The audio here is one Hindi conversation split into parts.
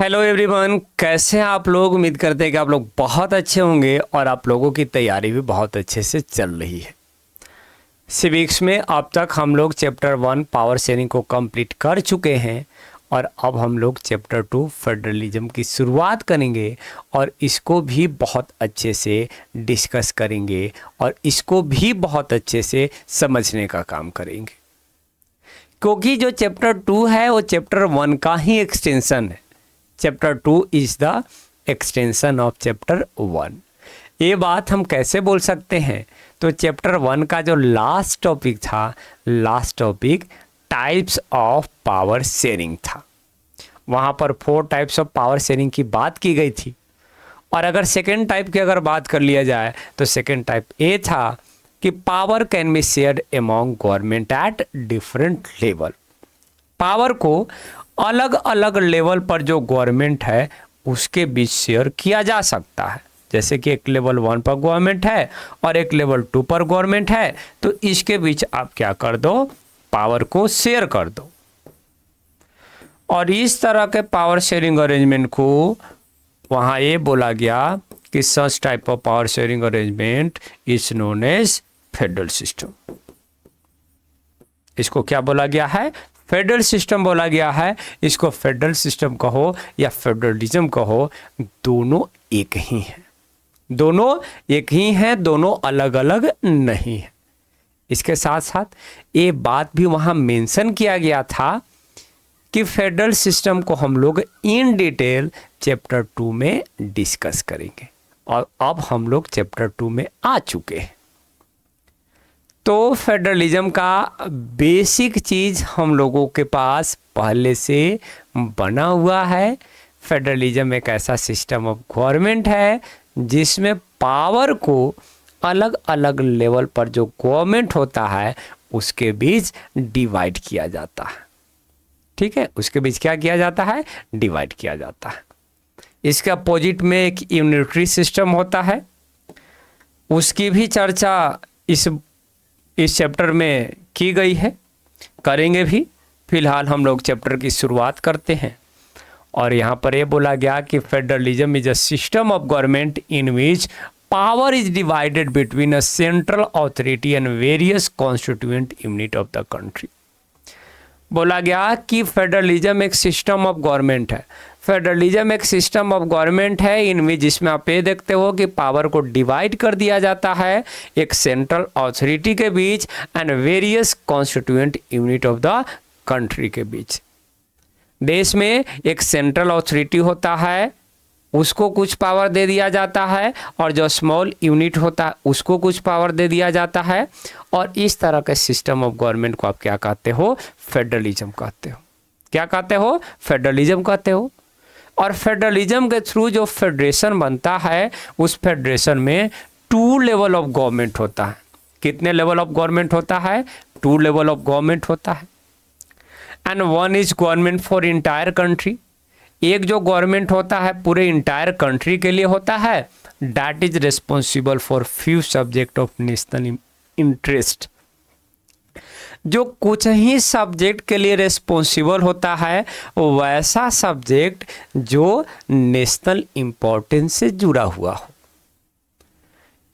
हेलो एवरीवन, कैसे हैं आप लोग। उम्मीद करते हैं कि आप लोग बहुत अच्छे होंगे और आप लोगों की तैयारी भी बहुत अच्छे से चल रही है। सिविक्स में अब तक हम लोग चैप्टर 1 पावर शेयरिंग को कंप्लीट कर चुके हैं और अब हम लोग चैप्टर 2 फेडरलिज्म की शुरुआत करेंगे और इसको भी बहुत अच्छे से डिस्कस करेंगे और इसको भी बहुत अच्छे से समझने का काम करेंगे, क्योंकि जो चैप्टर 2 है वो चैप्टर 1 का ही एक्सटेंशन है। Chapter 2 is the extension of chapter 1। ये बात हम कैसे बोल सकते हैं? तो चैप्टर 1 का जो लास्ट टॉपिक था, last topic types of power sharing था। वहाँ पर 4 टाइप्स ऑफ पावर शेयरिंग की बात की गई थी। और अगर सेकेंड टाइप की अगर बात कर लिया जाए तो सेकेंड टाइप ये था कि power can be shared among government at different level. Power को अलग अलग लेवल पर जो गवर्नमेंट है उसके बीच शेयर किया जा सकता है। जैसे कि एक लेवल 1 पर गवर्नमेंट है और एक लेवल 2 पर गवर्नमेंट है, तो इसके बीच आप क्या कर दो, पावर को शेयर कर दो। और इस तरह के पावर शेयरिंग अरेंजमेंट को वहाँ ये बोला गया कि such type of power sharing arrangement is known as federal system. इसको क्या बोला गया है? फेडरल सिस्टम बोला गया है। इसको फेडरल सिस्टम कहो या फेडरलिज्म कहो, दोनों एक ही हैं। दोनों एक ही हैं, दोनों अलग अलग नहीं है। इसके साथ साथ ये बात भी वहाँ मेंशन किया गया था कि फेडरल सिस्टम को हम लोग इन डिटेल चैप्टर 2 में डिस्कस करेंगे और अब हम लोग चैप्टर 2 में आ चुके हैं। तो फेडरलिज्म का बेसिक चीज़ हम लोगों के पास पहले से बना हुआ है। फेडरलिज्म एक ऐसा सिस्टम ऑफ गवर्नमेंट है जिसमें पावर को अलग अलग लेवल पर जो गवर्नमेंट होता है उसके बीच डिवाइड किया जाता है। ठीक है, उसके बीच क्या किया जाता है? डिवाइड किया जाता है। इसके अपोजिट में एक यूनिटरी सिस्टम होता है, उसकी भी चर्चा इस चैप्टर में की गई है, करेंगे भी। फिलहाल हम लोग चैप्टर की शुरुआत करते हैं और यहाँ पर ये बोला गया कि federalism is a system of government in which power is divided between a central authority and various constituent unit of the country. बोला गया कि फेडरलिज्म एक सिस्टम ऑफ गवर्नमेंट है। फेडरलिज्म एक सिस्टम ऑफ गवर्नमेंट है इनमें जिसमें आप ये देखते हो कि पावर को डिवाइड कर दिया जाता है एक सेंट्रल अथॉरिटी के बीच and various constituent unit of the country के बीच। देश में एक सेंट्रल अथॉरिटी होता है, उसको कुछ पावर दे दिया जाता है, और जो स्मॉल यूनिट होता है उसको कुछ पावर दे दिया जाता है। और इस तरह के सिस्टम ऑफ गवर्नमेंट को आप क्या कहते हो? फेडरलिज्म कहते हो। क्या कहते हो? फेडरलिज्म कहते हो। और फेडरलिज्म के थ्रू जो फेडरेशन बनता है उस फेडरेशन में 2 लेवल ऑफ गवर्नमेंट होता है। कितने लेवल ऑफ गवर्नमेंट होता है? 2 लेवल ऑफ गवर्नमेंट होता है। And 1 is government for entire country. एक जो गवर्नमेंट होता है पूरे इंटायर कंट्री के लिए होता है, that is responsible for few subject of national interest. जो कुछ ही सब्जेक्ट के लिए रिस्पॉन्सिबल होता है वैसा सब्जेक्ट जो नेशनल इम्पोर्टेंस से जुड़ा हुआ हो।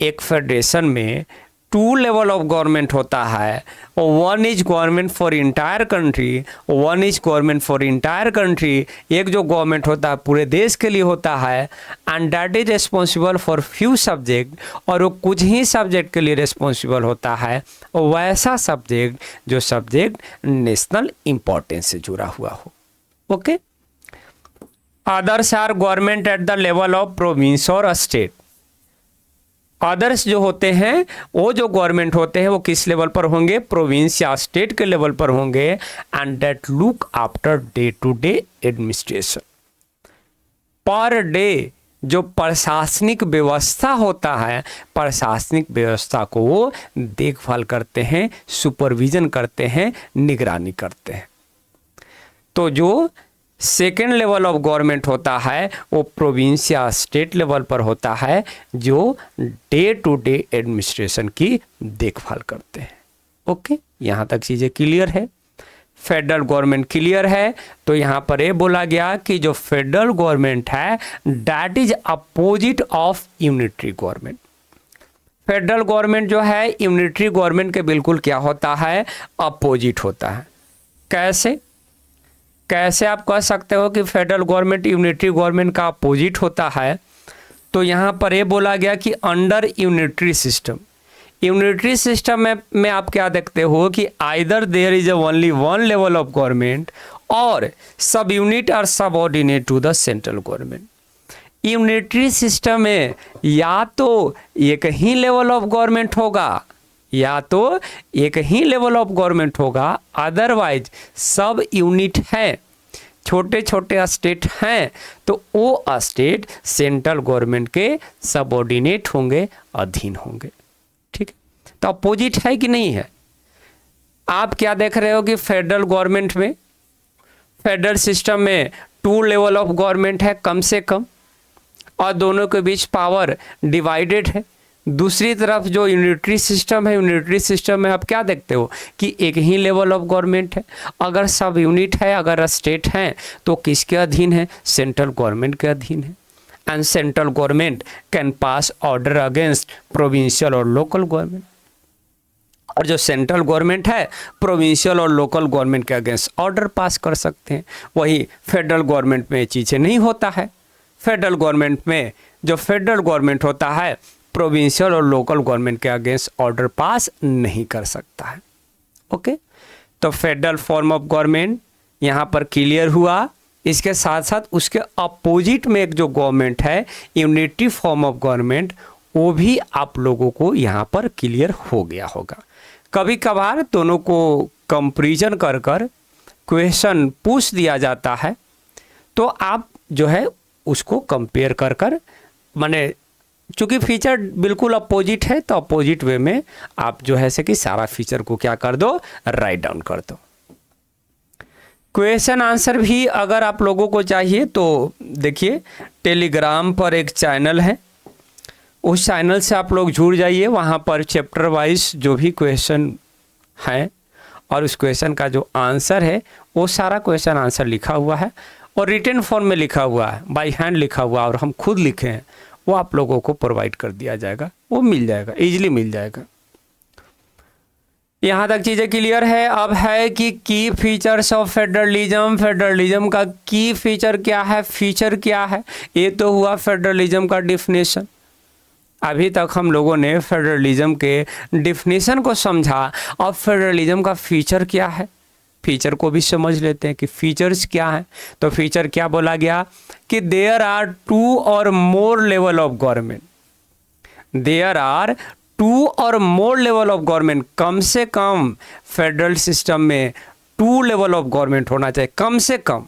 एक फेडरेशन में 2 लेवल ऑफ गवर्नमेंट होता है। 1 is government for entire country, 1 is government for entire country. एक जो गवर्नमेंट होता है पूरे देश के लिए होता है and that is responsible for few subject, और वो कुछ ही सब्जेक्ट के लिए रिस्पॉन्सिबल होता है वैसा सब्जेक्ट जो सब्जेक्ट नेशनल इम्पोर्टेंस से जुड़ा हुआ हो। Okay. Others are government at the level of province और स्टेट। अदर्स जो होते हैं वो जो गवर्नमेंट होते हैं वो किस लेवल पर होंगे? प्रोविंस या स्टेट के लेवल पर होंगे। And that look after day to day administration. पर डे जो प्रशासनिक व्यवस्था होता है, प्रशासनिक व्यवस्था को वो देखभाल करते हैं, सुपरविजन करते हैं, निगरानी करते हैं। तो जो सेकेंड लेवल ऑफ गवर्नमेंट होता है वो प्रोविंस या स्टेट लेवल पर होता है जो डे टू डे एडमिनिस्ट्रेशन की देखभाल करते हैं। ओके, यहाँ तक चीज़ें क्लियर है। फेडरल गवर्नमेंट क्लियर है। तो यहाँ पर ये बोला गया कि जो फेडरल गवर्नमेंट है that is opposite of unitary government. Federal government जो है यूनिटरी गवर्नमेंट के बिल्कुल क्या होता है, अपोजिट होता है। कैसे कैसे आप कह सकते हो कि फेडरल गवर्नमेंट यूनिटरी गवर्नमेंट का अपोजिट होता है? तो यहाँ पर ये बोला गया कि under unitary system, unitary system में आप क्या देखते हो कि either there is only one level of government और sub unit are subordinate to the central government. Unitary system में या तो एक ही लेवल ऑफ गवर्नमेंट होगा या तो एक ही लेवल ऑफ गवर्नमेंट होगा, अदरवाइज सब यूनिट है, छोटे छोटे स्टेट हैं तो वो स्टेट सेंट्रल गवर्नमेंट के सबऑर्डिनेट होंगे, अधीन होंगे। ठीक है, तो अपोजिट है कि नहीं है? आप क्या देख रहे हो कि फेडरल गवर्नमेंट में, फेडरल सिस्टम में 2 लेवल ऑफ गवर्नमेंट है कम से कम और दोनों के बीच पावर डिवाइडेड है। दूसरी तरफ जो यूनिटरी सिस्टम है, यूनिटरी सिस्टम में आप क्या देखते हो कि एक ही लेवल ऑफ गवर्नमेंट है। अगर सब यूनिट है, अगर स्टेट हैं तो किसके अधीन है? सेंट्रल गवर्नमेंट के अधीन है। And central government can pass order against provincial और लोकल गवर्नमेंट, और जो सेंट्रल गवर्नमेंट है प्रोविंशियल और लोकल गवर्नमेंट के अगेंस्ट ऑर्डर पास कर सकते हैं। वही फेडरल गवर्नमेंट में चीज़ें नहीं होता है। फेडरल गवर्नमेंट में जो फेडरल गवर्नमेंट होता है प्रोविंशियल और लोकल गवर्नमेंट के अगेंस्ट ऑर्डर पास नहीं कर सकता है। ओके, तो फेडरल फॉर्म ऑफ गवर्नमेंट यहाँ पर क्लियर हुआ। इसके साथ साथ उसके अपोजिट में एक जो गवर्नमेंट है यूनिटरी फॉर्म ऑफ गवर्नमेंट, वो भी आप लोगों को यहाँ पर क्लियर हो गया होगा। कभी कभार दोनों को कंपैरिजन कर कर क्वेश्चन पूछ दिया जाता है, तो आप जो है उसको कंपेयर कर कर, माने चूँकि फीचर बिल्कुल अपोजिट है तो अपोजिट वे में आप जो है से कि सारा फीचर को क्या कर दो, राइट डाउन कर दो। क्वेश्चन आंसर भी अगर आप लोगों को चाहिए तो देखिए टेलीग्राम पर एक चैनल है, उस चैनल से आप लोग जुड़ जाइए। वहाँ पर चैप्टर वाइज जो भी क्वेश्चन हैं और उस क्वेश्चन का जो आंसर है वो सारा क्वेश्चन आंसर लिखा हुआ है और रिटन फॉर्म में लिखा हुआ है, बाय हैंड लिखा हुआ और हम खुद लिखे हैं, वो आप लोगों को प्रोवाइड कर दिया जाएगा, वो मिल जाएगा, इजीली मिल जाएगा। यहाँ तक चीज़ें क्लियर है। अब है कि की फीचर्स ऑफ फेडरलिज्म, फेडरलिज्म का की फीचर क्या है, फीचर क्या है। ये तो हुआ फेडरलिज्म का डिफिनेशन। अभी तक हम लोगों ने फेडरलिज्म के डिफिनेशन को समझा, अब फेडरलिज्म का फीचर क्या है, फीचर को भी समझ लेते हैं कि फीचर्स क्या है। तो फीचर क्या बोला गया कि there are 2 or more level of government, there are 2 or more level of government. कम से कम फेडरल सिस्टम में 2 लेवल ऑफ गवर्नमेंट होना चाहिए, कम से कम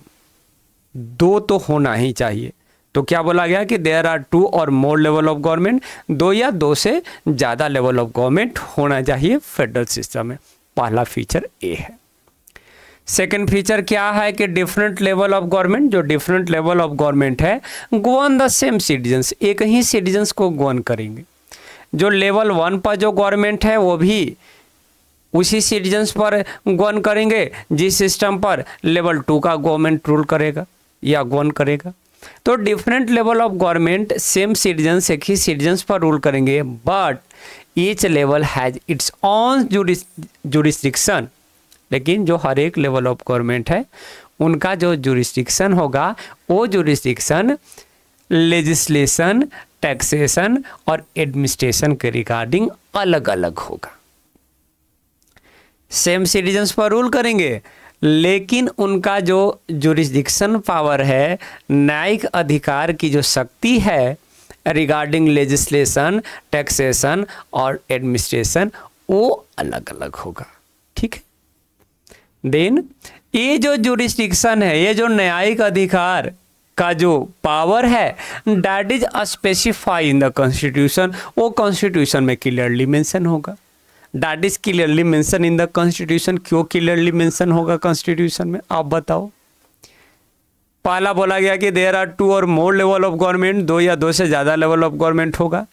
2 तो होना ही चाहिए। तो क्या बोला गया कि there are 2 or more level of government, 2 या 2 से ज़्यादा लेवल ऑफ गवर्नमेंट होना चाहिए फेडरल सिस्टम में। पहला फीचर ए है। सेकेंड फीचर क्या है कि डिफरेंट लेवल ऑफ गवर्नमेंट, जो डिफरेंट लेवल ऑफ गवर्नमेंट है गवर्न द सेम सिटीजन्स, एक ही सिटीजन्स को गवर्न करेंगे। जो लेवल 1 पर जो गवर्नमेंट है वो भी उसी सिटीजन्स पर गवर्न करेंगे जिस सिस्टम पर लेवल 2 का गवर्नमेंट रूल करेगा या गवर्न करेगा। तो different level of government same citizens, एक ही सिटीजन्स पर रूल करेंगे, but each level has its on jurisdiction. लेकिन जो हर एक लेवल ऑफ गवर्नमेंट है उनका जो जुरिस्डिक्शन होगा वो जुरिस्डिक्शन लेजिस्लेशन, टैक्सेशन और एडमिनिस्ट्रेशन के रिगार्डिंग अलग अलग होगा। सेम सिटीजन्स पर रूल करेंगे लेकिन उनका जो जुरिस्डिक्शन पावर है, न्यायिक अधिकार की जो शक्ति है रिगार्डिंग लेजिस्लेशन, टैक्सेशन और एडमिनिस्ट्रेशन, वो अलग अलग होगा। ठीक है, देन ये जो जुरिस्डिक्शन है, ये जो न्यायिक अधिकार का जो पावर है that is specify in the constitution, वो कॉन्स्टिट्यूशन में क्लियरली मेंशन होगा। That is clearly mention in the constitution. क्यों क्लियरली मेंशन होगा कॉन्स्टिट्यूशन में, आप बताओ। पहला बोला गया कि there are 2 or more level of government, 2 या 2 से ज़्यादा लेवल ऑफ गवर्नमेंट होगा।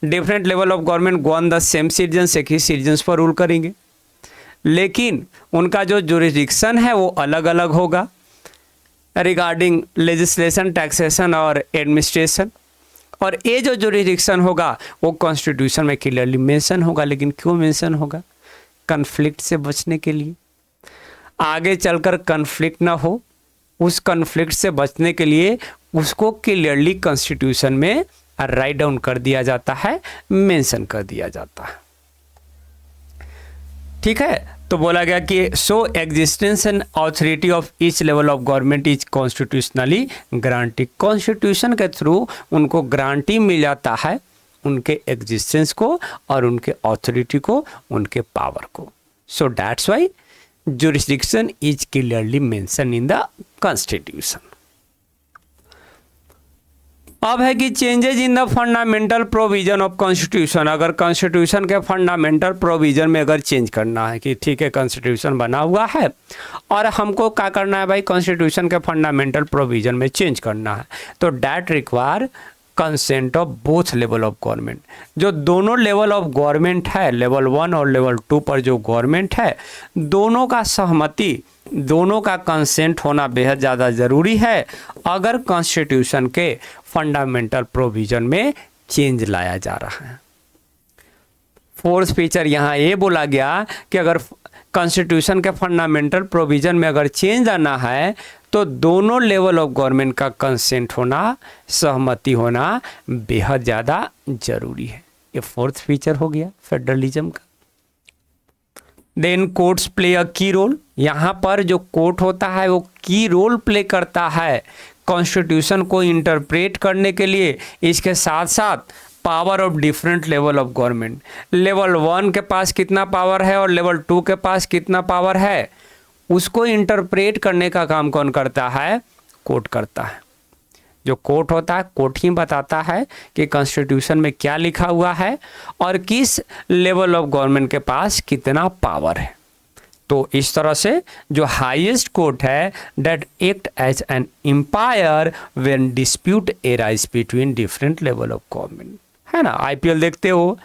Different level of government govern the same citizens, एक ही सिटीजन्स पर रूल करेंगे। लेकिन उनका जो जुरिडिक्शन है वो अलग अलग होगा रिगार्डिंग लेजिस्लेशन, टैक्सेशन और एडमिनिस्ट्रेशन। और ये जो जुरिडिक्शन होगा वो कॉन्स्टिट्यूशन में क्लियरली मेंशन होगा। लेकिन क्यों मेंशन होगा? कन्फ्लिक्ट से बचने के लिए, आगे चलकर कन्फ्लिक्ट ना हो, उस कन्फ्लिक्ट से बचने के लिए उसको क्लियरली कॉन्स्टिट्यूशन में राइट डाउन कर दिया जाता है, मेंशन कर दिया जाता है। ठीक है, तो बोला गया कि so existence and authority of each level of government is constitutionally guaranteed. Constitution के थ्रू उनको ग्रांटी मिल जाता है, उनके एग्जिस्टेंस को और उनके ऑथोरिटी को, उनके पावर को। So that's why jurisdiction is clearly mentioned in the constitution। अब है कि changes in the fundamental provision of constitution. अगर कॉन्स्टिट्यूशन के फंडामेंटल प्रोविजन में अगर चेंज करना है कि ठीक है कॉन्स्टिट्यूशन बना हुआ है और हमको क्या करना है भाई, कॉन्स्टिट्यूशन के फंडामेंटल प्रोविजन में चेंज करना है, तो that require consent of both level of government. जो दोनों लेवल ऑफ गवर्नमेंट है, लेवल 1 और लेवल 2 पर जो गवर्नमेंट है, दोनों का सहमति, दोनों का कंसेंट होना बेहद ज़्यादा ज़रूरी है अगर कॉन्स्टिट्यूशन के फंडामेंटल प्रोविजन में चेंज लाया जा रहा है। फोर्थ फीचर यहाँ ये बोला गया कि अगर कॉन्स्टिट्यूशन के फंडामेंटल प्रोविजन में अगर चेंज आना है तो दोनों लेवल ऑफ गवर्नमेंट का कंसेंट होना, सहमति होना बेहद ज़्यादा जरूरी है। ये फोर्थ फीचर हो गया फेडरलिज्म का। देन कोर्ट्स प्ले अ की रोल। यहाँ पर जो कोर्ट होता है वो की रोल प्ले करता है कॉन्स्टिट्यूशन को इंटरप्रेट करने के लिए। इसके साथ साथ power of different level of government, level 1 के पास कितना पावर है और लेवल 2 के पास कितना पावर है, उसको इंटरप्रेट करने का काम कौन करता है? कोर्ट करता है। जो कोर्ट होता है, कोर्ट ही बताता है कि कॉन्स्टिट्यूशन में क्या लिखा हुआ है और किस लेवल ऑफ गवर्नमेंट के पास कितना पावर है। तो इस तरह से जो हाईएस्ट कोर्ट है that act as an umpire when dispute arise between different level of government, है ना। आईपीएल देखते हो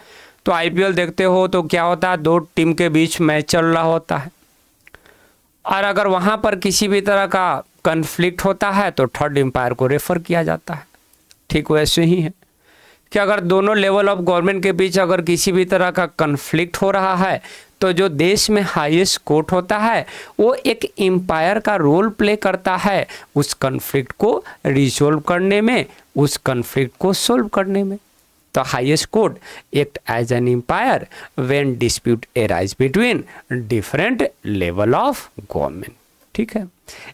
तो आईपीएल देखते हो तो क्या होता है, 2 टीम के बीच मैच चल रहा होता है और अगर वहाँ पर किसी भी तरह का कन्फ्लिक्ट होता है तो थर्ड एम्पायर को रेफर किया जाता है। ठीक वैसे ही है कि अगर दोनों लेवल ऑफ गवर्नमेंट के बीच अगर किसी भी तरह का कन्फ्लिक्ट हो रहा है तो जो देश में हाईएस्ट कोर्ट होता है वो एक एम्पायर का रोल प्ले करता है उस कन्फ्लिक्ट को रिजोल्व करने में, उस कन्फ्लिक्ट को सोल्व करने में। तो highest court act as an umpire when dispute arise between different level of government. ठीक है,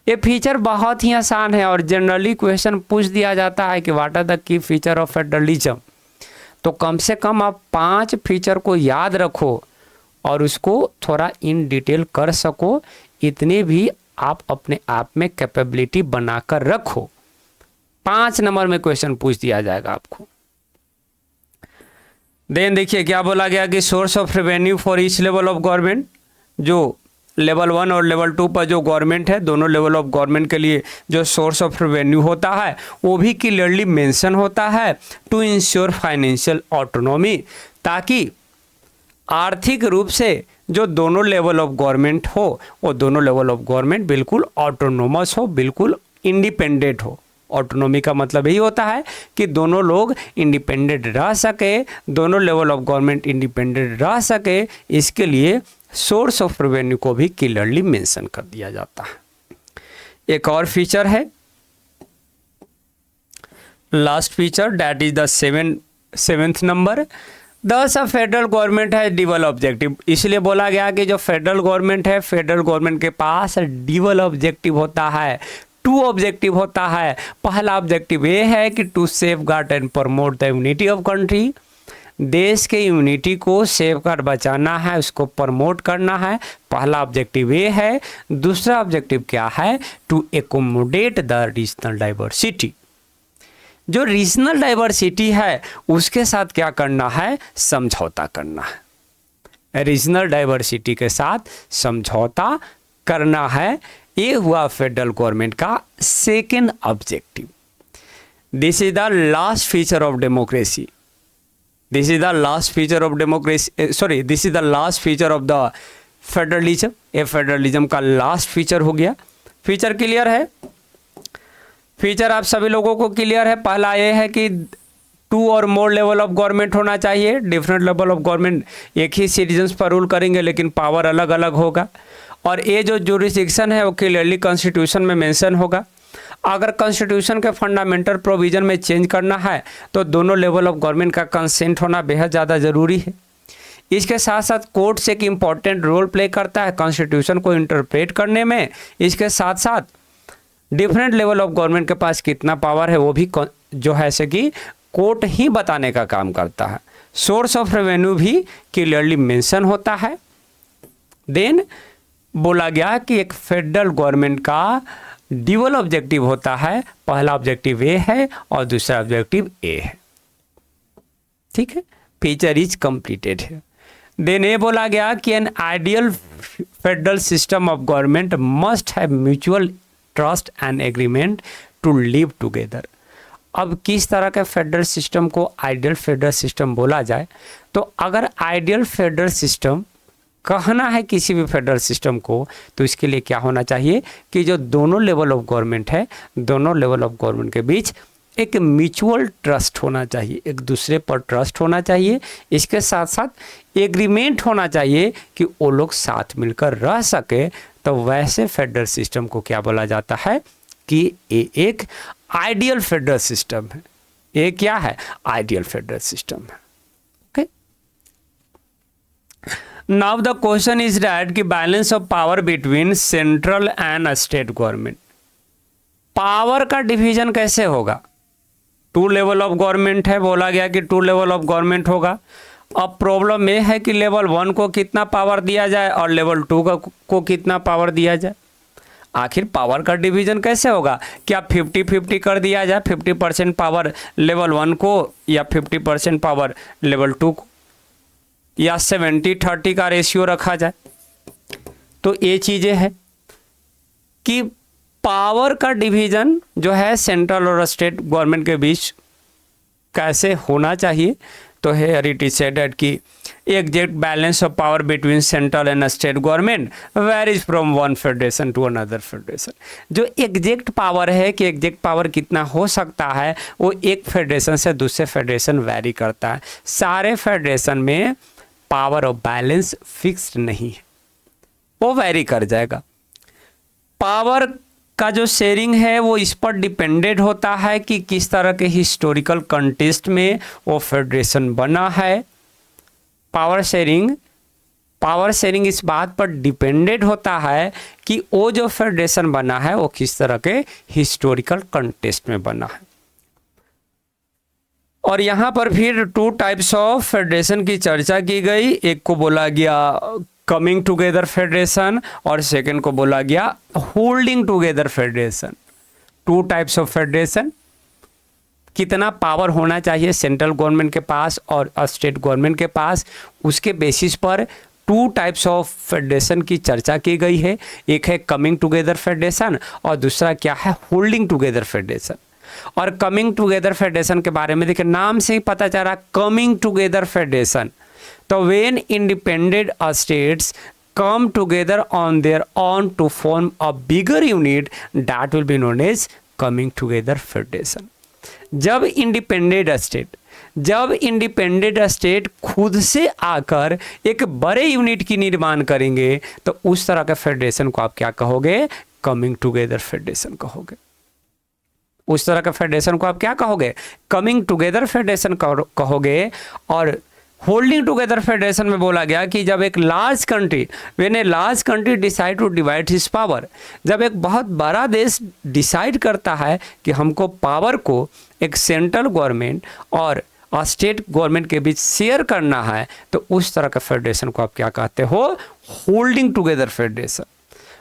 ये फीचर बहुत ही आसान है और जनरली क्वेश्चन पूछ दिया जाता है कि what are the key feature of federalism. तो कम से कम आप 5 फीचर को याद रखो और उसको थोड़ा इन डिटेल कर सको, इतने भी आप अपने आप में कैपेबिलिटी बनाकर रखो। 5 नंबर में क्वेश्चन पूछ दिया जाएगा आपको। देन देखिए क्या बोला गया कि source of revenue for each level of government. जो लेवल 1 और लेवल 2 पर जो गवर्नमेंट है, दोनों लेवल ऑफ गवर्नमेंट के लिए जो सोर्स ऑफ रेवेन्यू होता है वो भी क्लियरली मेंशन होता है टू इंश्योर फाइनेंशियल ऑटोनॉमी, ताकि आर्थिक रूप से जो दोनों लेवल ऑफ गवर्नमेंट हो वो दोनों लेवल ऑफ गवर्नमेंट बिल्कुल ऑटोनोमस हो, बिल्कुल इंडिपेंडेंट हो। ऑटोनॉमी का मतलब यही होता है कि दोनों लोग इंडिपेंडेंट रह सके, दोनों लेवल ऑफ गवर्नमेंट इंडिपेंडेंट रह सके, इसके लिए सोर्स ऑफ रेवेन्यू को भी क्लियरली मेंशन कर दिया जाता है। एक और फीचर है last feature, that is the 7th number. दस फेडरल गवर्नमेंट है डिबल ऑब्जेक्टिव। इसलिए बोला गया कि जो फेडरल गवर्नमेंट है, फेडरल गवर्नमेंट के पास डिबल ऑब्जेक्टिव होता है, 2 ऑब्जेक्टिव होता है। पहला ऑब्जेक्टिव ये है कि to safeguard and promote the unity of country, देश के यूनिटी को सेफगार्ड बचाना है, उसको प्रमोट करना है, पहला ऑब्जेक्टिव ये है। दूसरा ऑब्जेक्टिव क्या है? To accommodate the regional diversity. जो रीजनल डाइवर्सिटी है उसके साथ क्या करना है? समझौता करना है। रीजनल डाइवर्सिटी के साथ समझौता करना है, ये हुआ फेडरल गवर्नमेंट का 2nd objective. This is the last feature of democracy. This is the last feature of democracy. This is the last feature of the federalism, ये फेडरलिज्म का लास्ट फीचर हो गया। फीचर क्लियर है? फीचर आप सभी लोगों को क्लियर है? पहला ये है कि 2 or more level of government होना चाहिए। डिफरेंट लेवल ऑफ गवर्नमेंट एक ही सिटीजन्स पर रूल करेंगे लेकिन पावर अलग अलग होगा। और ये जो जुरिस्डिक्शन है वो क्लियरली कॉन्स्टिट्यूशन में मेंशन होगा। अगर कॉन्स्टिट्यूशन के फंडामेंटल प्रोविजन में चेंज करना है तो दोनों लेवल ऑफ गवर्नमेंट का कंसेंट होना बेहद ज़्यादा ज़रूरी है। इसके साथ साथ कोर्ट्स एक इम्पॉर्टेंट रोल प्ले करता है कॉन्स्टिट्यूशन को इंटरप्रेट करने में। इसके साथ साथ डिफरेंट लेवल ऑफ गवर्नमेंट के पास कितना पावर है वो भी जो है से कि कोर्ट ही बताने का काम करता है। सोर्स ऑफ रेवेन्यू भी क्लियरली मेंशन होता है। देन बोला गया कि एक फेडरल गवर्नमेंट का ड्यूअल ऑब्जेक्टिव होता है। पहला ऑब्जेक्टिव ए है और दूसरा ऑब्जेक्टिव ए है। ठीक है, फीचर इज कंप्लीटेड है। देन ये बोला गया कि an ideal federal system of government must have mutual trust and agreement to live together. अब किस तरह के फेडरल सिस्टम को आइडियल फेडरल सिस्टम बोला जाए, तो अगर आइडियल फेडरल सिस्टम कहना है किसी भी फेडरल सिस्टम को, तो इसके लिए क्या होना चाहिए कि जो दोनों लेवल ऑफ गवर्नमेंट है, दोनों लेवल ऑफ गवर्नमेंट के बीच एक म्यूचुअल ट्रस्ट होना चाहिए, एक दूसरे पर ट्रस्ट होना चाहिए। इसके साथ साथ एग्रीमेंट होना चाहिए कि वो लोग साथ मिलकर रह सके। तो वैसे फेडरल सिस्टम को क्या बोला जाता है कि ये एक आइडियल फेडरल सिस्टम है। ये क्या है? आइडियल फेडरल सिस्टम है। Okay, now the question is that कि balance of power between central and state government, power का डिवीजन कैसे होगा? 2 लेवल ऑफ गवर्नमेंट है, बोला गया कि 2 लेवल ऑफ गवर्नमेंट होगा। अब प्रॉब्लम यह है कि लेवल 1 को कितना पावर दिया जाए और लेवल 2 को कितना पावर दिया जाए। आखिर पावर का डिवीजन कैसे होगा? क्या 50-50 कर दिया जाए, 50% पावर लेवल 1 को या 50% पावर लेवल 2 को, या 70-30 का रेशियो रखा जाए? तो ये चीज़ें हैं कि पावर का डिवीजन जो है सेंट्रल और स्टेट गवर्नमेंट के बीच कैसे होना चाहिए। तो हियर इट इज सेड कि exact balance of power between central and state government varies from one federation to another federation. जो एग्जैक्ट पावर है कि एग्जैक्ट पावर कितना हो सकता है वो एक फेडरेशन से दूसरे फेडरेशन वेरी करता है। सारे फेडरेशन में पावर ऑफ बैलेंस फिक्स्ड नहीं है, वो वेरी कर जाएगा। पावर का जो शेयरिंग है वो इस पर डिपेंडेंट होता है कि किस तरह के हिस्टोरिकल कंटेस्ट में वो फेडरेशन बना है। पावर शेयरिंग इस बात पर डिपेंडेंट होता है कि वो जो फेडरेशन बना है वो किस तरह के हिस्टोरिकल कंटेस्ट में बना है। और यहाँ पर फिर 2 टाइप्स ऑफ फेडरेशन की चर्चा की गई। एक को बोला गया कमिंग टुगेदर फेडरेशन और सेकंड को बोला गया holding together federation. 2 types of federation, कितना पावर होना चाहिए सेंट्रल गवर्नमेंट के पास और स्टेट गवर्नमेंट के पास, उसके बेसिस पर 2 टाइप्स ऑफ फेडरेशन की चर्चा की गई है। एक है कमिंग टुगेदर फेडरेशन और दूसरा क्या है होल्डिंग टुगेदर फेडरेशन। और कमिंग टुगेदर फेडरेशन के बारे में देखिए, नाम से ही पता चल रहा कमिंग टुगेदर फेडरेशन। तो when independent states come together on their own to form a bigger unit that will be known as coming together federation। जब इंडिपेंडेंट स्टेट खुद से आकर एक बड़े यूनिट की निर्माण करेंगे तो उस तरह के फेडरेशन को आप क्या कहोगे? कमिंग टुगेदर फेडरेशन कहोगे। उस तरह के फेडरेशन को आप क्या कहोगे? कमिंग टुगेदर फेडरेशन कहोगे। और होल्डिंग टुगेदर फेडरेशन में बोला गया कि जब एक large country decide to divide his power, जब एक बहुत बड़ा देश डिसाइड करता है कि हमको पावर को एक सेंट्रल गवर्नमेंट और स्टेट गवर्नमेंट के बीच शेयर करना है, तो उस तरह का फेडरेशन को आप क्या कहते हो? Holding together federation.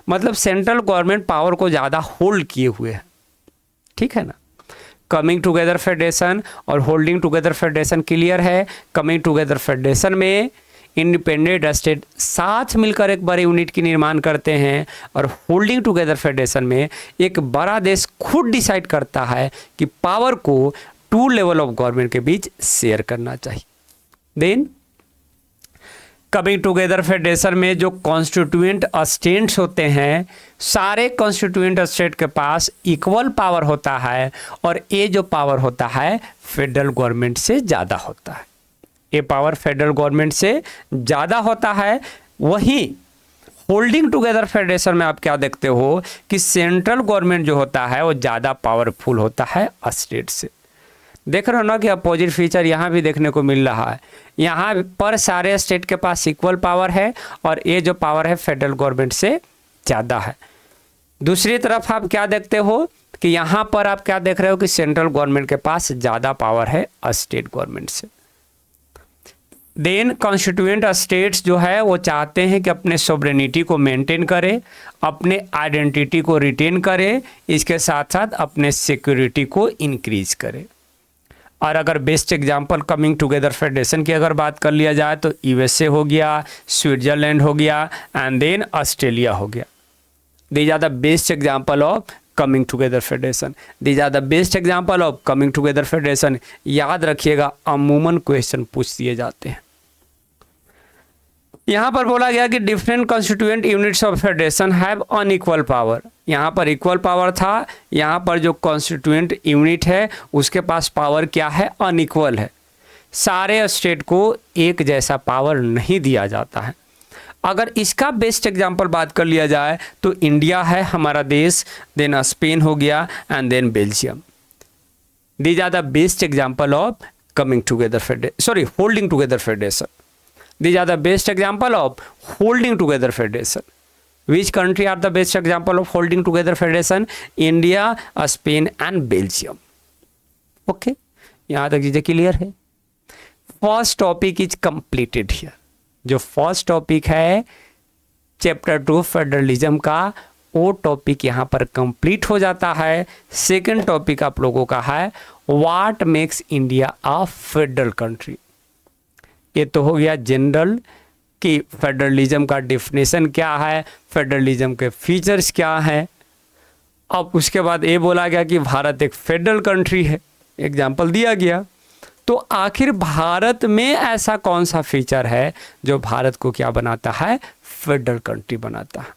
मतलब सेंट्रल गवर्नमेंट पावर को ज़्यादा होल्ड किए हुए है। ठीक है ना? कमिंग टुगेदर फेडरेशन और होल्डिंग टुगेदर फेडरेशन क्लियर है। कमिंग टुगेदर फेडरेशन में इंडिपेंडेंट स्टेट साथ मिलकर एक बड़े यूनिट की निर्माण करते हैं और होल्डिंग टुगेदर फेडरेशन में एक बड़ा देश खुद डिसाइड करता है कि पावर को 2 लेवल ऑफ गवर्नमेंट के बीच शेयर करना चाहिए। देन कमिंग टुगेदर फेडरेशन में जो कॉन्स्टिट्यूएंट स्टेट्स होते हैं, सारे कॉन्स्टिट्यूएंट स्टेट के पास इक्वल पावर होता है और ये जो पावर होता है फेडरल गवर्नमेंट से ज़्यादा होता है। ये पावर फेडरल गवर्नमेंट से ज़्यादा होता है। वहीं होल्डिंग टुगेदर फेडरेशन में आप क्या देखते हो कि सेंट्रल गवर्नमेंट जो होता है वो ज़्यादा पावरफुल होता है स्टेट से। देख रहे हो ना कि अपोजिट फीचर यहाँ भी देखने को मिल रहा है। यहाँ पर सारे स्टेट के पास इक्वल पावर है और ये जो पावर है फेडरल गवर्नमेंट से ज़्यादा है। दूसरी तरफ आप क्या देखते हो कि यहाँ पर आप क्या देख रहे हो कि सेंट्रल गवर्नमेंट के पास ज़्यादा पावर है स्टेट गवर्नमेंट से। देन कॉन्स्टिट्यूएंट स्टेट्स जो है वो चाहते हैं कि अपने सोवरेनिटी को मेंटेन करें, अपने आइडेंटिटी को रिटेन करें, इसके साथ साथ अपने सिक्योरिटी को इंक्रीज करें। और अगर best example coming together federation की अगर बात कर लिया जाए तो यूएसए हो गया, स्विट्जरलैंड हो गया एंड देन ऑस्ट्रेलिया हो गया। These are the best example of coming together federation. These are the best example of coming together federation. याद रखिएगा, अमूमन क्वेश्चन पूछ दिए जाते हैं। यहाँ पर बोला गया कि different constituent units of federation have unequal power. यहाँ पर इक्वल पावर था, यहाँ पर जो कॉन्स्टिट्यूएंट यूनिट है उसके पास पावर क्या है, अनइक्वल है। सारे स्टेट को एक जैसा पावर नहीं दिया जाता है। अगर इसका बेस्ट एग्जांपल बात कर लिया जाए तो इंडिया है हमारा देश, देन स्पेन हो गया and then Belgium. These are the best example of coming together federation, holding together federation. These are the best example of holding together federation. Which country are the best example of holding together federation? India, Spain and Belgium. Okay, यहाँ तक चीजें क्लियर है। First topic is completed here. जो फर्स्ट टॉपिक है चैप्टर 2 फेडरलिज्म का, वो टॉपिक यहाँ पर कंप्लीट हो जाता है। सेकेंड टॉपिक आप लोगों का है what makes India a federal country. ये तो हो गया जनरल कि फेडरलिज्म का डिफिनेशन क्या है, फेडरलिज्म के फीचर्स क्या हैं। अब उसके बाद ये बोला गया कि भारत एक फेडरल कंट्री है, एग्जाम्पल दिया गया। तो आखिर भारत में ऐसा कौन सा फीचर है जो भारत को क्या बनाता है, फेडरल कंट्री बनाता है।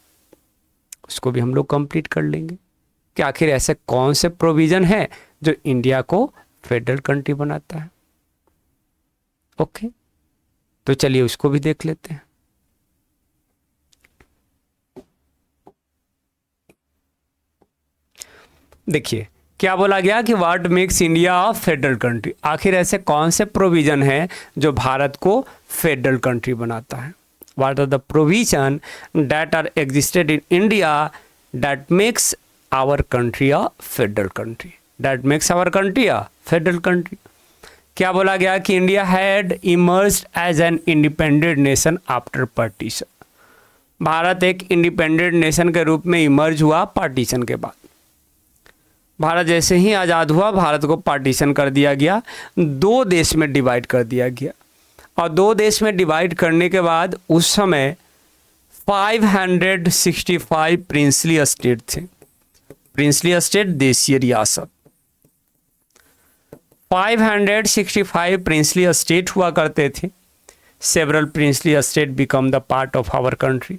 उसको भी हम लोग कंप्लीट कर लेंगे कि आखिर ऐसे कौन से प्रोविजन है जो इंडिया को फेडरल कंट्री बनाता है। ओके, तो चलिए उसको भी देख लेते हैं। देखिए क्या बोला गया कि what makes India a federal country. आखिर ऐसे कौन से प्रोविजन है जो भारत को फेडरल कंट्री बनाता है। What are the provision that are existed in India that makes our country a federal country, that makes our country a federal country. क्या बोला गया कि India had emerged as an independent nation after partition. Bharat एक इंडिपेंडेंट नेशन के रूप में इमर्ज हुआ पार्टीशन के बाद। भारत जैसे ही आज़ाद हुआ, भारत को पार्टीशन कर दिया गया, 2 देश में डिवाइड कर दिया गया। और 2 देश में डिवाइड करने के बाद उस समय 565 प्रिंसली स्टेट थे। प्रिंसली स्टेट देशीय रियासत 565 प्रिंसली स्टेट हुआ करते थे। Several princely state become the part of our country.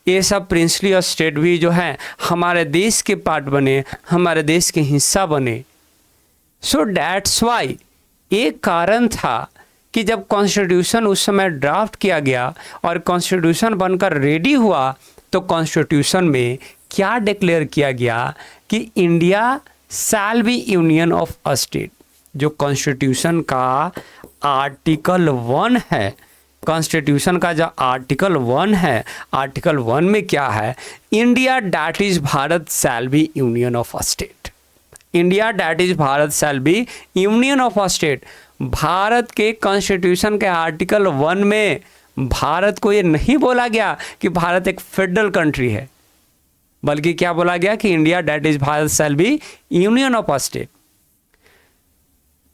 ये सब प्रिंसली स्टेट भी जो है हमारे देश के पार्ट बने, हमारे देश के हिस्सा बने। सो दैट्स वाई एक कारण था कि जब कॉन्स्टिट्यूशन उस समय ड्राफ्ट किया गया और कॉन्स्टिट्यूशन बनकर रेडी हुआ तो कॉन्स्टिट्यूशन में क्या डिक्लेयर किया गया कि India shall be union of a state. जो कॉन्स्टिट्यूशन का आर्टिकल 1 है, कॉन्स्टिट्यूशन का जो आर्टिकल 1 है, आर्टिकल 1 में क्या है, India that is Bharat shall be union of a state. India that is Bharat shall be union of a state. Bharat के कॉन्स्टिट्यूशन के आर्टिकल 1 में भारत को ये नहीं बोला गया कि भारत एक फेडरल कंट्री है, बल्कि क्या बोला गया कि India that is Bharat shall be union of a state.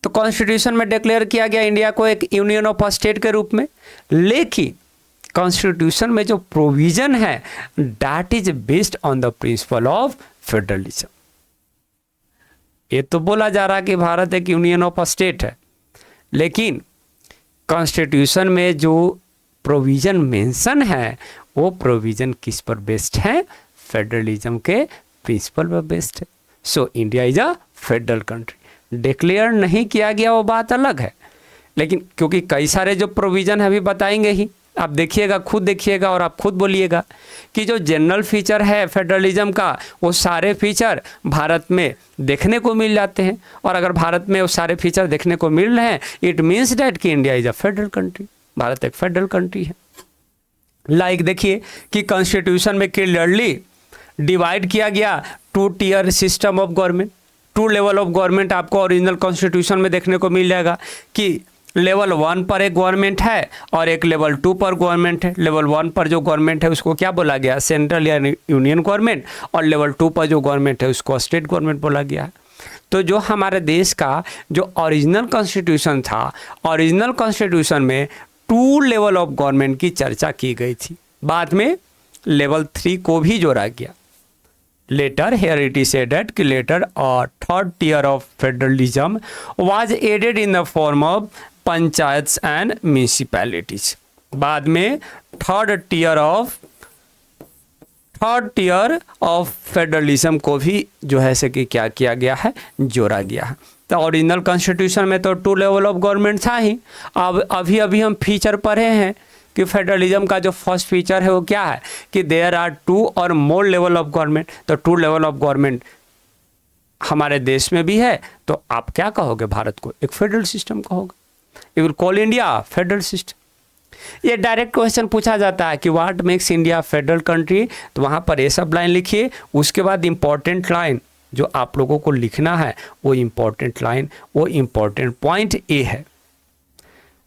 तो कॉन्स्टिट्यूशन में डिक्लेयर किया गया इंडिया को एक यूनियन ऑफ अ स्टेट के रूप में। लेकिन कॉन्स्टिट्यूशन में जो प्रोविजन है that is based on the principle of federalism. ये तो बोला जा रहा है कि भारत एक यूनियन ऑफ अ स्टेट है, लेकिन कॉन्स्टिट्यूशन में जो प्रोविजन मेंशन है वो प्रोविजन किस पर बेस्ड है, फेडरलिज्म के प्रिंसिपल पर बेस्ड है। So India is a federal country. Declare नहीं किया गया वो बात अलग है, लेकिन क्योंकि कई सारे जो प्रोविजन है अभी बताएंगे ही, आप देखिएगा, खुद देखिएगा और आप खुद बोलिएगा कि जो जनरल फीचर है फेडरलिज्म का वो सारे फीचर भारत में देखने को मिल जाते हैं। और अगर भारत में वो सारे फीचर देखने को मिल रहे हैं इट मीन्स डैट कि India is a federal country, Bharat एक फेडरल कंट्री है। लाइक देखिए कि कॉन्स्टिट्यूशन में क्लियरली डिवाइड किया गया 2 tier system of government, 2 level of government आपको ओरिजिनल कॉन्स्टिट्यूशन में देखने को मिल जाएगा कि लेवल 1 पर एक गवर्नमेंट है और एक लेवल 2 पर गवर्नमेंट है। लेवल 1 पर जो गवर्नमेंट है उसको क्या बोला गया, सेंट्रल या यूनियन गवर्नमेंट, और लेवल 2 पर जो गवर्नमेंट है उसको स्टेट गवर्नमेंट बोला गया है। तो जो हमारे देश का जो ओरिजिनल कॉन्स्टिट्यूशन था, ओरिजिनल कॉन्स्टिट्यूशन में 2 लेवल ऑफ गवर्नमेंट की चर्चा की गई थी, बाद में लेवल 3 को भी जोड़ा गया। Later, here it is added कि later a 3rd tier of federalism was added in the form of panchayat and municipalities. बाद में थर्ड टियर ऑफ फेडरलिज्म को भी जो है से कि क्या किया गया है, जोड़ा गया है। तो ओरिजिनल कॉन्स्टिट्यूशन में तो 2 लेवल ऑफ गवर्नमेंट था ही। अब अभी हम फीचर पढ़े हैं कि फेडरलिज्म का जो फर्स्ट फीचर है वो क्या है कि there are 2 or more level of government. तो 2 लेवल ऑफ गवर्नमेंट हमारे देश में भी है, तो आप क्या कहोगे, भारत को एक फेडरल सिस्टम कहोगे। You will call India federal system. ये डायरेक्ट क्वेश्चन पूछा जाता है कि what makes India federal country, तो वहाँ पर ये सब लाइन लिखिए। उसके बाद इंपॉर्टेंट लाइन जो आप लोगों को लिखना है वो इंपॉर्टेंट लाइन, वो इंपॉर्टेंट पॉइंट ए है।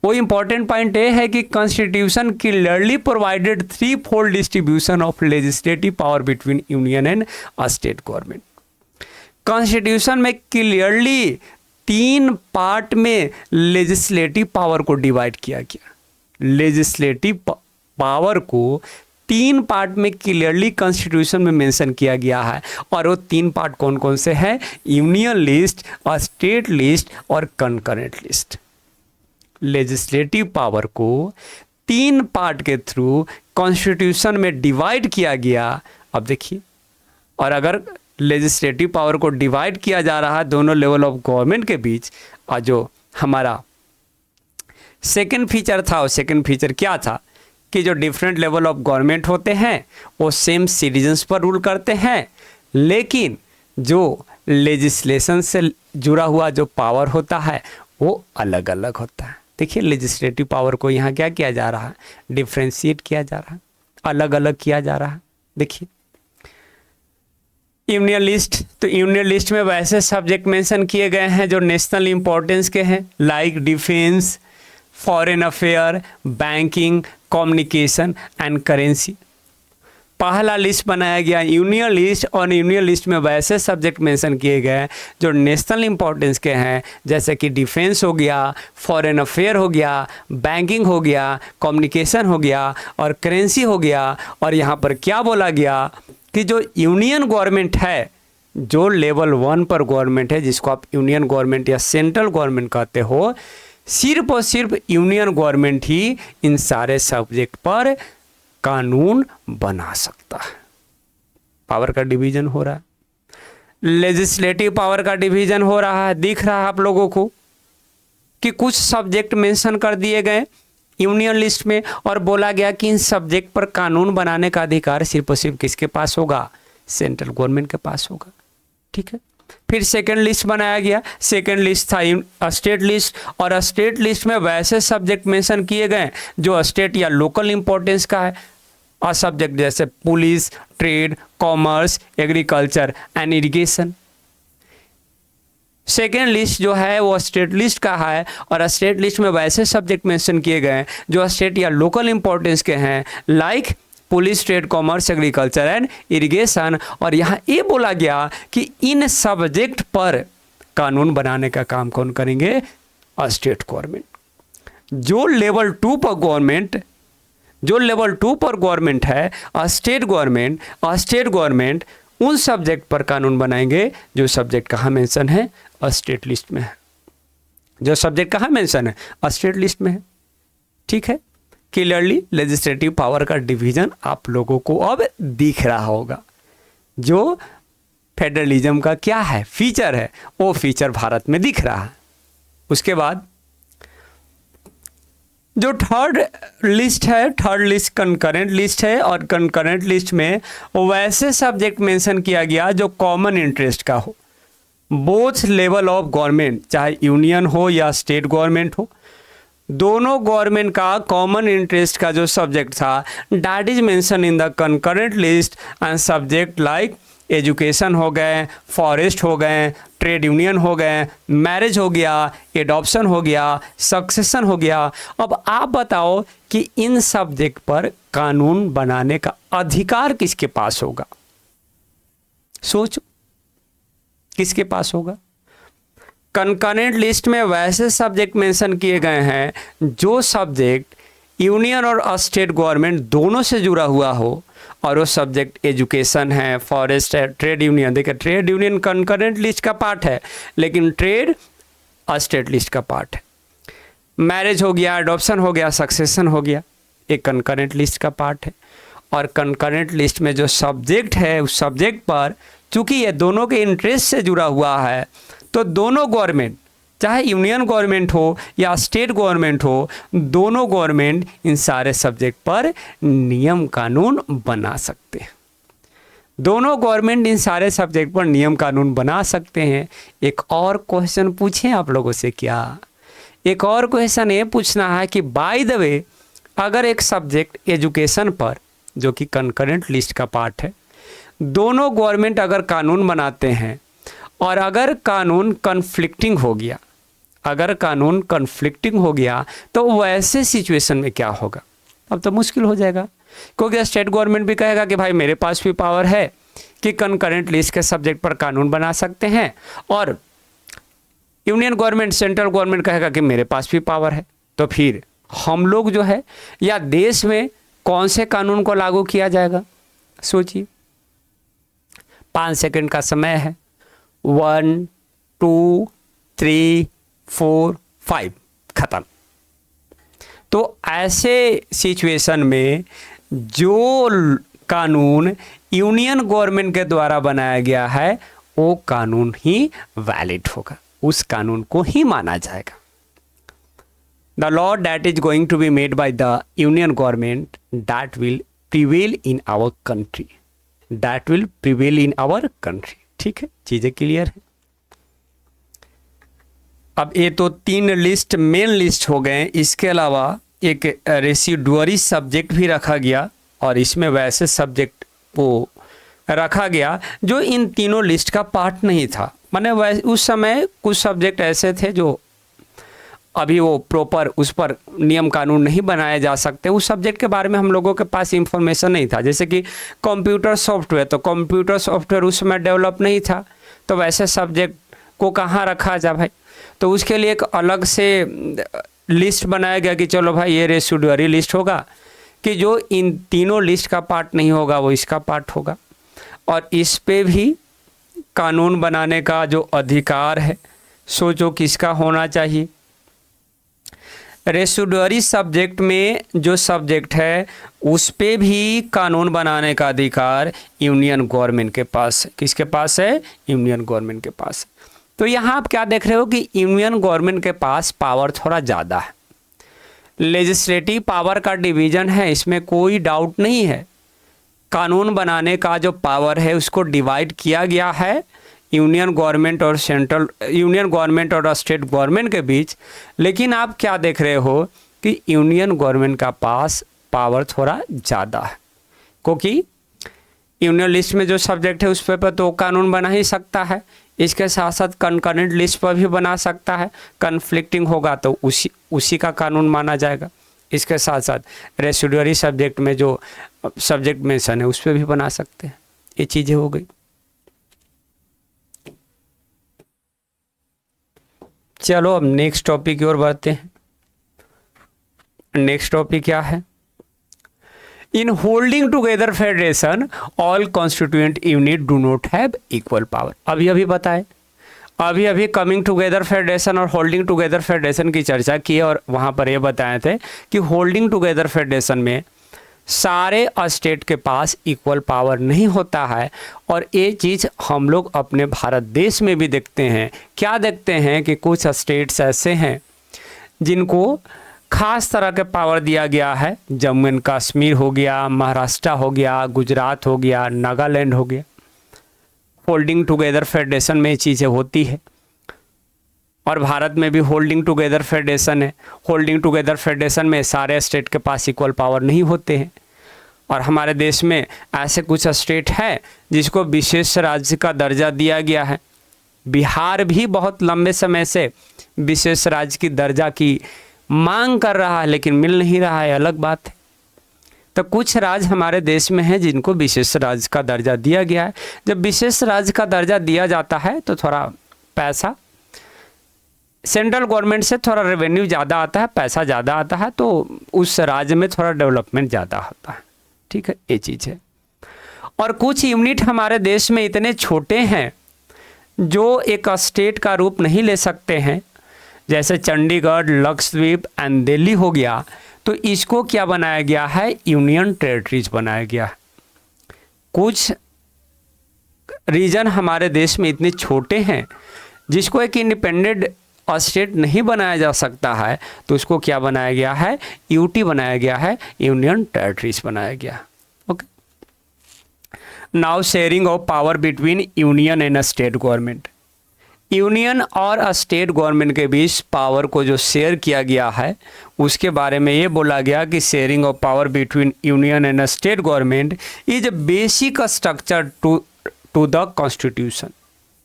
वो इंपॉर्टेंट पॉइंट ये है कि constitution clearly provided 3-fold distribution of legislative power between union and state government. Constitution में क्लियरली 3 पार्ट में लेजिस्लेटिव पावर को डिवाइड किया गया। लेजिस्लेटिव पावर को 3 पार्ट में क्लियरली कॉन्स्टिट्यूशन में मेंशन किया गया है, और वो 3 पार्ट कौन कौन से हैं, यूनियन लिस्ट, स्टेट लिस्ट और कंकरेंट लिस्ट। लेजिस्लेटिव पावर को 3 पार्ट के थ्रू कॉन्स्टिट्यूशन में डिवाइड किया गया। अब देखिए, और अगर लेजिस्लेटिव पावर को डिवाइड किया जा रहा है दोनों लेवल ऑफ गवर्नमेंट के बीच, और जो हमारा सेकंड फीचर था, वो सेकंड फीचर क्या था कि जो डिफरेंट लेवल ऑफ गवर्नमेंट होते हैं वो सेम सिटीजन्स पर रूल करते हैं, लेकिन जो लेजिस्लेशन से जुड़ा हुआ जो पावर होता है वो अलग अलग होता है। देखिए, लेजिस्लेटिव पावर को यहाँ क्या किया जा रहा है, डिफ्रेंशिएट किया जा रहा है, अलग अलग किया जा रहा है। देखिए यूनियन लिस्ट, तो यूनियन लिस्ट में वैसे सब्जेक्ट मेंशन किए गए हैं जो नेशनल इंपॉर्टेंस के हैं, like defence, foreign affair, banking, communication and currency. पहला लिस्ट बनाया गया यूनियन लिस्ट, और यूनियन लिस्ट में वैसे सब्जेक्ट मेंशन किए गए हैं जो नेशनल इंपॉर्टेंस के हैं, जैसे कि डिफेंस हो गया, फॉरेन अफेयर हो गया, बैंकिंग हो गया, कम्युनिकेशन हो गया और करेंसी हो गया। और यहाँ पर क्या बोला गया कि जो यूनियन गवर्नमेंट है, जो लेवल 1 पर गवर्नमेंट है, जिसको आप यूनियन गवर्नमेंट या सेंट्रल गवर्नमेंट कहते हो, सिर्फ और सिर्फ यूनियन गवर्नमेंट ही इन सारे सब्जेक्ट पर कानून बना सकता है। पावर का डिवीजन हो रहा है, लेजिस्लेटिव पावर का डिवीजन हो रहा है। दिख रहा है आप लोगों को कि कुछ सब्जेक्ट मेंशन कर दिए गए यूनियन लिस्ट में, और बोला गया कि इन सब्जेक्ट पर कानून बनाने का अधिकार सिर्फ और सिर्फ किसके पास होगा, सेंट्रल गवर्नमेंट के पास होगा। ठीक है, फिर सेकंड लिस्ट बनाया गया। सेकंड लिस्ट था स्टेट लिस्ट, और स्टेट लिस्ट में वैसे सब्जेक्ट मेंशन किए गए जो स्टेट या लोकल इंपॉर्टेंस का है, और सब्जेक्ट जैसे police, trade, commerce, agriculture and irrigation. Second list जो है वो स्टेट लिस्ट का है, और स्टेट लिस्ट में वैसे सब्जेक्ट मेंशन किए गए जो स्टेट या लोकल इंपॉर्टेंस के हैं, like police, trade, commerce, agriculture and irrigation. और यहाँ ये बोला गया कि इन सब्जेक्ट पर कानून बनाने का काम कौन करेंगे, स्टेट गवर्नमेंट। जो लेवल 2 पर गवर्नमेंट, जो लेवल 2 पर गवर्नमेंट है, स्टेट गवर्नमेंट उन सब्जेक्ट पर कानून बनाएंगे जो सब्जेक्ट कहाँ मेंशन है, स्टेट लिस्ट में है। जो सब्जेक्ट कहाँ मेंशन है, स्टेट लिस्ट में है। ठीक है, क्लियरली लेजिस्लेटिव पावर का डिवीजन आप लोगों को अब दिख रहा होगा। जो फेडरलिज्म का क्या है फीचर है, वो फीचर भारत में दिख रहा है। उसके बाद जो थर्ड लिस्ट है, थर्ड लिस्ट कंकरेंट लिस्ट है, और कंकरेंट लिस्ट में वैसे सब्जेक्ट मेंशन किया गया जो कॉमन इंटरेस्ट का हो, बोथ लेवल ऑफ गवर्नमेंट, चाहे यूनियन हो या स्टेट गवर्नमेंट हो, दोनों गवर्नमेंट का कॉमन इंटरेस्ट का जो सब्जेक्ट था, that is mention in the concurrent list. And subject like education हो गए, फॉरेस्ट हो गए, ट्रेड यूनियन हो गए, मैरिज हो गया, एडॉप्शन हो गया, सक्सेशन हो गया। अब आप बताओ कि इन सब्जेक्ट पर कानून बनाने का अधिकार किसके पास होगा? सोचो किसके पास होगा? कंकरेंट लिस्ट में वैसे सब्जेक्ट मेंशन किए गए हैं जो सब्जेक्ट यूनियन और स्टेट गवर्नमेंट दोनों से जुड़ा हुआ हो, और वो सब्जेक्ट एजुकेशन है, फॉरेस्ट है, ट्रेड यूनियन। देखिए ट्रेड यूनियन कंकरेंट लिस्ट का पार्ट है, लेकिन ट्रेड स्टेट लिस्ट का पार्ट है। मैरिज हो गया, अडॉप्शन हो गया, सक्सेशन हो गया, एक कंकरेंट लिस्ट का पार्ट है। और कंकरेंट लिस्ट में जो सब्जेक्ट है उस सब्जेक्ट पर चूंकि ये दोनों के इंटरेस्ट से जुड़ा हुआ है, तो दोनों गवर्नमेंट, चाहे यूनियन गवर्नमेंट हो या स्टेट गवर्नमेंट हो, दोनों गवर्नमेंट इन सारे सब्जेक्ट पर नियम कानून बना सकते हैं। दोनों गवर्नमेंट इन सारे सब्जेक्ट पर नियम कानून बना सकते हैं। एक और क्वेश्चन पूछें आप लोगों से क्या? एक और क्वेश्चन ये पूछना है कि बाय द वे, अगर एक सब्जेक्ट एजुकेशन पर, जो कि कंकरेंट लिस्ट का पार्ट है, दोनों गवर्नमेंट अगर कानून बनाते हैं और अगर कानून कन्फ्लिक्टिंग हो गया, अगर कानून कन्फ्लिक्टिंग हो गया, तो वैसे सिचुएशन में क्या होगा? अब तो मुश्किल हो जाएगा, क्योंकि स्टेट गवर्नमेंट भी कहेगा कि भाई मेरे पास भी पावर है कि कंकरेंट लिस्ट के सब्जेक्ट पर कानून बना सकते हैं, और यूनियन गवर्नमेंट, सेंट्रल गवर्नमेंट कहेगा कि मेरे पास भी पावर है। तो फिर हम लोग जो है या देश में कौन से कानून को लागू किया जाएगा? सोचिए, 5 सेकंड का समय है। 1 2 3 4 5 खत्म। तो ऐसे सिचुएशन में जो कानून यूनियन गवर्नमेंट के द्वारा बनाया गया है वो कानून ही वैलिड होगा, उस कानून को ही माना जाएगा। The law that is going to be made by the union government that will prevail in our country, that will prevail in our country. ठीक है, चीजें क्लियर है। अब ये तो 3 लिस्ट मेन लिस्ट हो गए, इसके अलावा एक रेसिडुअरी सब्जेक्ट भी रखा गया, और इसमें वैसे सब्जेक्ट को रखा गया जो इन तीनों लिस्ट का पार्ट नहीं था। माने उस समय कुछ सब्जेक्ट ऐसे थे जो अभी वो प्रॉपर उस पर नियम कानून नहीं बनाए जा सकते, उस सब्जेक्ट के बारे में हम लोगों के पास इंफॉर्मेशन नहीं था। जैसे कि कंप्यूटर सॉफ्टवेयर, तो कंप्यूटर सॉफ्टवेयर उस समय डेवलप नहीं था, तो वैसे सब्जेक्ट को कहाँ रखा जाए भाई? तो उसके लिए एक अलग से लिस्ट बनाया गया कि चलो भाई ये रेसिडुअरी लिस्ट होगा, कि जो इन तीनों लिस्ट का पार्ट नहीं होगा वो इसका पार्ट होगा, और इस पे भी कानून बनाने का जो अधिकार है, सोचो किसका होना चाहिए? रेसिडुअरी सब्जेक्ट में जो सब्जेक्ट है उस पे भी कानून बनाने का अधिकार यूनियन गवर्नमेंट के पास है। किसके पास है? यूनियन गवर्नमेंट के पास। तो यहाँ आप क्या देख रहे हो कि यूनियन गवर्नमेंट के पास पावर थोड़ा ज़्यादा है, लेजिस्लेटिव पावर का डिवीजन है, इसमें कोई डाउट नहीं है। कानून बनाने का जो पावर है उसको डिवाइड किया गया है यूनियन गवर्नमेंट और स्टेट गवर्नमेंट के बीच। लेकिन आप क्या देख रहे हो कि यूनियन गवर्नमेंट का पास पावर थोड़ा ज़्यादा है, क्योंकि यूनियन लिस्ट में जो सब्जेक्ट है उस पर तो कानून बना ही सकता है, इसके साथ साथ कंकरेंट लिस्ट पर भी बना सकता है। कन्फ्लिक्टिंग होगा तो उसी का कानून माना जाएगा। इसके साथ साथ रेसिडुअरी सब्जेक्ट में जो सब्जेक्ट मेंशन है उस पर भी बना सकते हैं। ये चीज़ें हो गई। चलो अब नेक्स्ट टॉपिक की ओर बढ़ते हैं। नेक्स्ट टॉपिक क्या है? In holding together federation all constituent unit do not have equal power. अभी बताए अभी अभी कमिंग टुगेदर फेडरेशन और होल्डिंग टुगेदर फेडरेशन की चर्चा की और वहाँ पर ये बताए थे कि होल्डिंग टुगेदर फेडरेशन में सारे स्टेट के पास इक्वल पावर नहीं होता है। और ये चीज़ हम लोग अपने भारत देश में भी देखते हैं। क्या देखते हैं कि कुछ स्टेट्स ऐसे हैं जिनको खास तरह के पावर दिया गया है। जम्मू एंड कश्मीर हो गया, महाराष्ट्र हो गया, गुजरात हो गया, नागालैंड हो गया। होल्डिंग टुगेदर फेडरेशन में ये चीज़ें होती है और भारत में भी होल्डिंग टुगेदर फेडरेशन है। होल्डिंग टुगेदर फेडरेशन में सारे स्टेट के पास इक्वल पावर नहीं होते हैं और हमारे देश में ऐसे कुछ स्टेट है जिसको विशेष राज्य का दर्जा दिया गया है। बिहार भी बहुत लंबे समय से विशेष राज्य की दर्जा की मांग कर रहा है लेकिन मिल नहीं रहा है, अलग बात है। तो कुछ राज्य हमारे देश में हैं जिनको विशेष राज्य का दर्जा दिया गया है। जब विशेष राज्य का दर्जा दिया जाता है तो थोड़ा पैसा सेंट्रल गवर्नमेंट से, थोड़ा रेवेन्यू ज़्यादा आता है, पैसा ज़्यादा आता है, तो उस राज्य में थोड़ा डेवलपमेंट ज़्यादा होता है। ठीक है, ये चीज़ है। और कुछ यूनिट हमारे देश में इतने छोटे हैं जो एक स्टेट का रूप नहीं ले सकते हैं, जैसे चंडीगढ़, लक्षद्वीप एंड दिल्ली हो गया। तो इसको क्या बनाया गया है, यूनियन टेरिटरीज बनाया गया है। कुछ रीजन हमारे देश में इतने छोटे हैं जिसको एक इंडिपेंडेंट स्टेट नहीं बनाया जा सकता है, तो उसको क्या बनाया गया है, यूटी बनाया गया है, यूनियन टेरिटरीज बनाया गया। Okay, now sharing of power between union and state government. Union और स्टेट गवर्नमेंट के बीच पावर को जो शेयर किया गया है उसके बारे में ये बोला गया कि sharing of power between union and state government is basic structure to the constitution.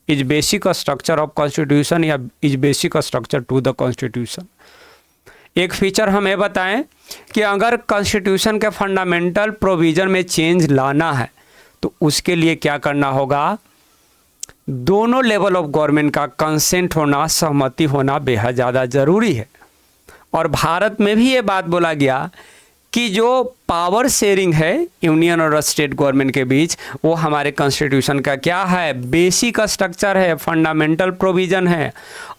Is basic structure of constitution या is basic structure to the constitution. एक फीचर हमें बताएं कि अगर कॉन्स्टिट्यूशन के फंडामेंटल प्रोविजन में चेंज लाना है तो उसके लिए क्या करना होगा, दोनों लेवल ऑफ गवर्नमेंट का कंसेंट होना, सहमति होना बेहद ज़्यादा ज़रूरी है। और भारत में भी ये बात बोला गया कि जो पावर शेयरिंग है यूनियन और स्टेट गवर्नमेंट के बीच, वो हमारे कॉन्स्टिट्यूशन का क्या है, बेसिक स्ट्रक्चर है, फंडामेंटल प्रोविज़न है।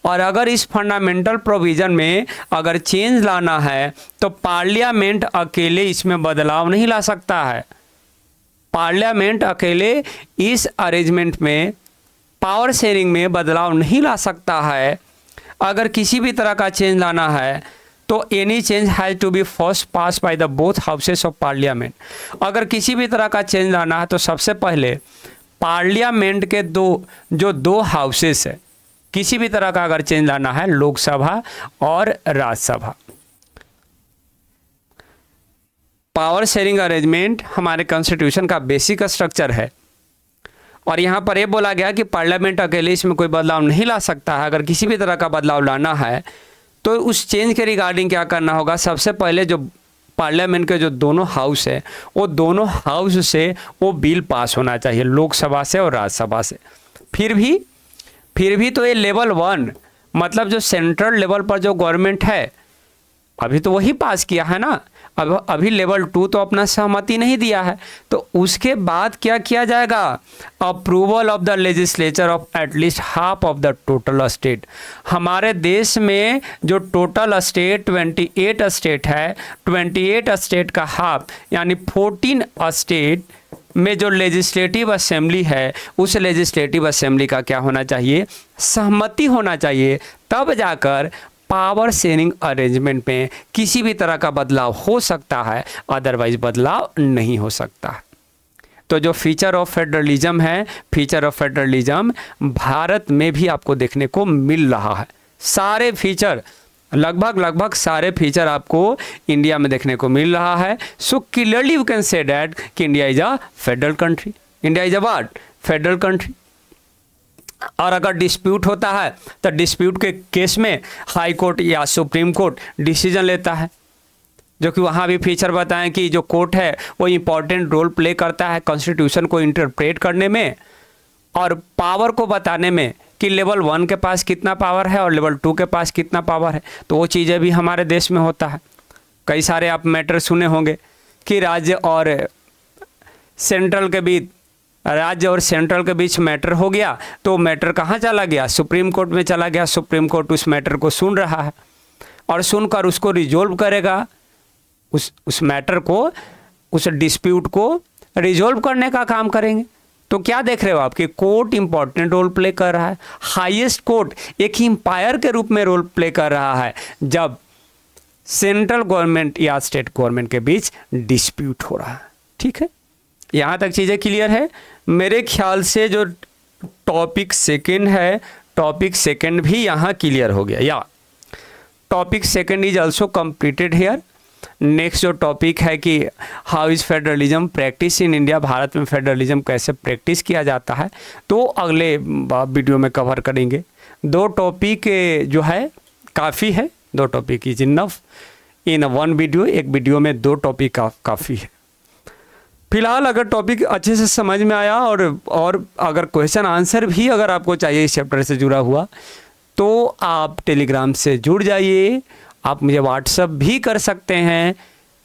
और अगर इस फंडामेंटल प्रोविज़न में अगर चेंज लाना है तो पार्लियामेंट अकेले इसमें बदलाव नहीं ला सकता है। पार्लियामेंट अकेले इस अरेंजमेंट में, पावर शेयरिंग में बदलाव नहीं ला सकता है। अगर किसी भी तरह का चेंज लाना है तो any change has to be first pass by the both houses of parliament. अगर किसी भी तरह का चेंज लाना है तो सबसे पहले पार्लियामेंट के दो हाउसेस है, किसी भी तरह का अगर चेंज लाना है, लोकसभा और राज्यसभा। पावर शेयरिंग अरेंजमेंट हमारे कॉन्स्टिट्यूशन का बेसिक स्ट्रक्चर है और यहाँ पर यह बोला गया कि पार्लियामेंट अकेले इसमें कोई बदलाव नहीं ला सकता है। अगर किसी भी तरह का बदलाव लाना है तो उस चेंज के रिगार्डिंग क्या करना होगा, सबसे पहले जो पार्लियामेंट के जो दोनों हाउस है वो दोनों हाउस से वो बिल पास होना चाहिए, लोकसभा से और राज्यसभा से। फिर भी तो ये लेवल 1 मतलब जो सेंट्रल लेवल पर जो गवर्नमेंट है अभी तो वही पास किया है ना, अभी लेवल 2 तो अपना सहमति नहीं दिया है। तो उसके बाद क्या किया जाएगा, approval of the legislature of at least half of the total state. हमारे देश में जो टोटल स्टेट 28 स्टेट है, 28 स्टेट का हाफ यानी 14 स्टेट में जो लेजिस्लेटिव असेंबली है उस लेजिस्लेटिव असेंबली का क्या होना चाहिए, सहमति होना चाहिए। तब जाकर पावर शेयरिंग अरेंजमेंट में किसी भी तरह का बदलाव हो सकता है, अदरवाइज बदलाव नहीं हो सकता। तो जो फीचर ऑफ फेडरलिज्म है, फीचर ऑफ फेडरलिज्म भारत में भी आपको देखने को मिल रहा है। सारे फीचर लगभग सारे फीचर आपको इंडिया में देखने को मिल रहा है। So clearly you can say that कि India is a federal country. India is a what, federal country. और अगर डिस्प्यूट होता है तो डिस्प्यूट के केस में हाई कोर्ट या सुप्रीम कोर्ट डिसीजन लेता है, जो कि वहाँ भी फीचर बताएं कि जो कोर्ट है वो इम्पॉर्टेंट रोल प्ले करता है कॉन्स्टिट्यूशन को इंटरप्रेट करने में और पावर को बताने में कि लेवल 1 के पास कितना पावर है और लेवल 2 के पास कितना पावर है। तो वो चीज़ें भी हमारे देश में होता है। कई सारे आप मैटर सुने होंगे कि राज्य और सेंट्रल के बीच राज्य और सेंट्रल के बीच मैटर हो गया तो मैटर कहाँ चला गया, सुप्रीम कोर्ट में चला गया। सुप्रीम कोर्ट उस मैटर को सुन रहा है और सुनकर उसको रिजोल्व करेगा, उस मैटर को, उस डिस्प्यूट को रिजोल्व करने का काम करेंगे। तो क्या देख रहे हो आप कि कोर्ट इंपॉर्टेंट रोल प्ले कर रहा है। हाईएस्ट कोर्ट एक एम्पायर के रूप में रोल प्ले कर रहा है जब सेंट्रल गवर्नमेंट या स्टेट गवर्नमेंट के बीच डिस्प्यूट हो रहा है। ठीक है, यहाँ तक चीज़ें क्लियर है। मेरे ख्याल से जो टॉपिक सेकंड है, टॉपिक सेकंड भी यहाँ क्लियर हो गया, या topic second is also completed here. Next जो टॉपिक है कि how is federalism practice in India, Bharat में फेडरलिज्म कैसे प्रैक्टिस किया जाता है, तो अगले वीडियो में कवर करेंगे। 2 टॉपिक जो है काफ़ी है, 2 topic is enough in 1 video. एक वीडियो में 2 टॉपिक काफ़ी है। फिलहाल अगर टॉपिक अच्छे से समझ में आया और अगर क्वेश्चन आंसर भी अगर आपको चाहिए इस चैप्टर से जुड़ा हुआ, तो आप टेलीग्राम से जुड़ जाइए। आप मुझे व्हाट्सएप भी कर सकते हैं,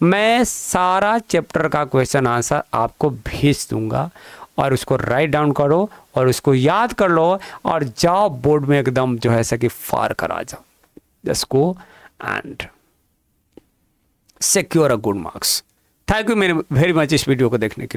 मैं सारा चैप्टर का क्वेश्चन आंसर आपको भेज दूंगा और उसको राइट डाउन करो और उसको याद कर लो और जाओ बोर्ड में एकदम जो है सके फार करा जाओ। Just go and secure a good marks. Thank you very much इस वीडियो को देखने के लिए।